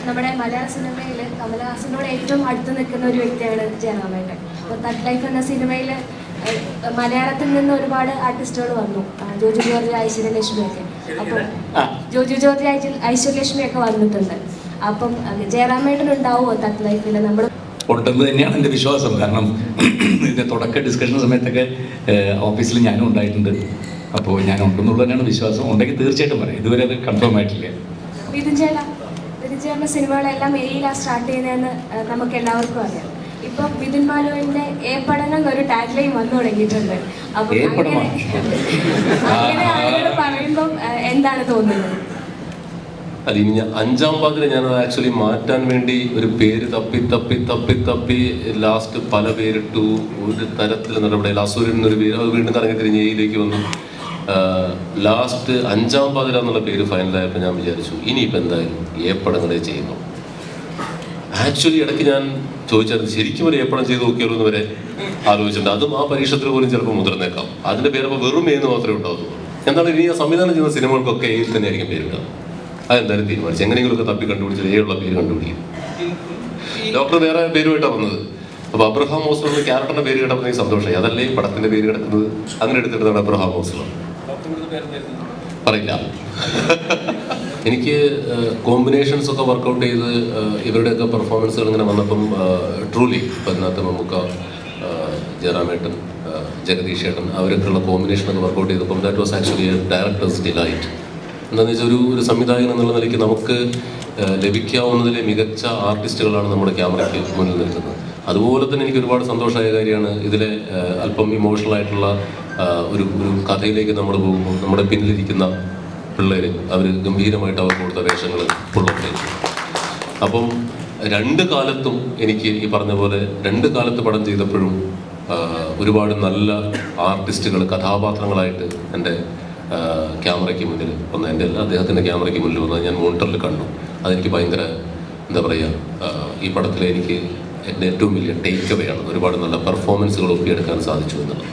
നമ്മുടെ മലയാള സിനിമയിൽ കമലഹാസനോട് ഏറ്റവും അടുത്ത് നിൽക്കുന്ന ഒരു വ്യക്തിയാണ് ജയറാമേട്ടൻ. അപ്പോൾ തഗ് ലൈഫ് എന്ന സിനിമയിൽ മലയാളത്തിൽ നിന്ന് ഒരുപാട് ആർട്ടിസ്റ്റുകൾ വന്നു. ജോജു ജോർജ്, ഐശ്വര്യലക്ഷ്മിയൊക്കെ. അപ്പോൾ ജോജു ജോർജ്, ഐശ്വര്യലക്ഷ്മിയൊക്കെ വന്നിട്ടുണ്ട്. അപ്പം ജയറാമേട്ടൻ ഉണ്ടാവുമോ തഗ് ലൈഫിൽ? നമ്മൾ ഉണ്ടെന്ന് തന്നെയാണ് എൻ്റെ വിശ്വാസം. കാരണം ഇതിൻ്റെ തുടക്ക ഡിസ്കഷൻ സമയത്തൊക്കെ ഓഫീസിൽ ഞാനും ഉണ്ടായിട്ടുണ്ട്. അപ്പോൾ ഞാൻ ഉണ്ടെന്നുള്ളത് തന്നെയാണ് വിശ്വാസം. ഉണ്ടെങ്കിൽ തീർച്ചയായിട്ടും പറയാം. ഇതുവരെ അത് കൺഫേം ആയിട്ടില്ല. വിധിൻ ചേട്ടൻ്റെ സിനിമകളെല്ലാം എയിലാണ് സ്റ്റാർട്ട് ചെയ്യുന്നതെന്ന് നമുക്ക് എല്ലാവർക്കും അറിയാം. ഇപ്പം വിതിൻ ബാലുവിൻ്റെ ഏപ്പടനം ഒരു ടാഗ് ലൈൻ വന്നു തുടങ്ങിയിട്ടുണ്ട്. അപ്പം അങ്ങനെ ആളുകൾ പറയുമ്പം എന്താണ് തോന്നുന്നത്? അത് ഇനി അഞ്ചാം പാതിര ഞാൻ ആക്ച്വലി മാറ്റാൻ വേണ്ടി ഒരു പേര് തപ്പി ലാസ്റ്റ് പല പേരിട്ടു. ഒരു തരത്തിൽ നടപടിയിൽ അസുരൻ എന്നൊരു പേര്, അത് വീണ്ടും കറങ്ങി തിരിഞ്ഞ് എയിലേക്ക് വന്നു. ലാസ്റ്റ് അഞ്ചാം പാതിര എന്നുള്ള പേര് ഫൈനലായപ്പോൾ ഞാൻ വിചാരിച്ചു ഇനിയിപ്പോൾ എന്തായാലും ഏപ്പടങ്ങളെ ചെയ്യുന്നു. ആക്ച്വലി ഇടയ്ക്ക് ഞാൻ ചോദിച്ചായിരുന്നു ശരിക്കും ഒരു ഏപ്പടം ചെയ്ത് നോക്കിയാലോ എന്ന് വരെ ആലോചിച്ചിട്ടുണ്ട്. അതും ആ പരീക്ഷത്തിൽ പോലും ചിലപ്പോൾ മുതിർന്നേക്കാം. അതിൻ്റെ പേരപ്പോൾ വെറും എന്ന് മാത്രമേ ഉണ്ടാവുള്ളൂ. എന്താണ് ഇനി ആ സംവിധാനം ചെയ്യുന്ന സിനിമകൾക്കൊക്കെ എയിൽ തന്നെ ആയിരിക്കും പേരുണ്ടാവുക. അതെന്തായാലും തീരുമാനിച്ചു എങ്ങനെയെങ്കിലുമൊക്കെ തപ്പി കണ്ടുപിടിച്ചത് ഏയുള്ള പേര് കണ്ടുപിടിക്കും. ഡോക്ടർ വേറെ പേരുമായിട്ടാണ് വന്നത്. അപ്പോൾ അബ്രഹാം ഓസ്ലർ എന്ന ക്യാരക്ടറിന്റെ പേര് കിടക്കുന്ന എനിക്ക് സന്തോഷമായി. അതല്ലേ ഈ പടത്തിന്റെ പേര് കിടക്കുന്നത്? അങ്ങനെ എടുത്തിട്ടാണ് അബ്രഹാം ഓസ്ലർ. പറയില്ല. എനിക്ക് കോമ്പിനേഷൻസ് ഒക്കെ വർക്കൗട്ട് ചെയ്ത് ഇവരുടെയൊക്കെ പെർഫോമൻസുകൾ ഇങ്ങനെ വന്നപ്പം ട്രൂലി ഇപ്പം ഇതിനകത്ത് മമ്മൂക്ക, ജയറാമേട്ടൻ, ജഗദീഷ് ഏട്ടൻ അവരൊക്കെയുള്ള കോമ്പിനേഷനൊക്കെ വർക്കൗട്ട് ചെയ്തപ്പം that was actually A directors delight. എന്താണെന്ന് വെച്ചാൽ ഒരു സംവിധായകൻ എന്നുള്ള നിലയ്ക്ക് നമുക്ക് ലഭിക്കാവുന്നതിലെ മികച്ച ആർട്ടിസ്റ്റുകളാണ് നമ്മുടെ ക്യാമറയ്ക്ക് മുന്നിൽ നിൽക്കുന്നത്. അതുപോലെ തന്നെ എനിക്ക് ഒരുപാട് സന്തോഷമായ കാര്യമാണ് ഇതിലെ അല്പം ഇമോഷണൽ ആയിട്ടുള്ള ഒരു കഥയിലേക്ക് നമ്മൾ പോകുമ്പോൾ നമ്മുടെ പിന്നിലിരിക്കുന്ന പിള്ളേർ അവർ ഗംഭീരമായിട്ട് അവർ കൊടുത്ത വേഷങ്ങൾ പുള്ളൊക്കെ. അപ്പം രണ്ട് കാലത്തും എനിക്ക് ഈ പറഞ്ഞ പോലെ രണ്ട് കാലത്ത് പടം ചെയ്തപ്പോഴും ഒരുപാട് നല്ല ആർട്ടിസ്റ്റുകൾ കഥാപാത്രങ്ങളായിട്ട് എൻ്റെ ക്യാമറയ്ക്ക് മുന്നിൽ വന്ന എൻ്റെ അദ്ദേഹത്തിൻ്റെ ക്യാമറയ്ക്ക് മുന്നിൽ വന്നത് ഞാൻ മോണിറ്ററിൽ കണ്ടു. അതെനിക്ക് ഭയങ്കര എന്താ പറയുക, ഈ പടത്തിലെ എനിക്ക് എൻ്റെ ഏറ്റവും വലിയ ടേക്ക് അവേ ആണ്. ഒരുപാട് നല്ല പെർഫോമൻസുകൾ ഒപ്പിയെടുക്കാൻ സാധിച്ചു എന്നുള്ളത്.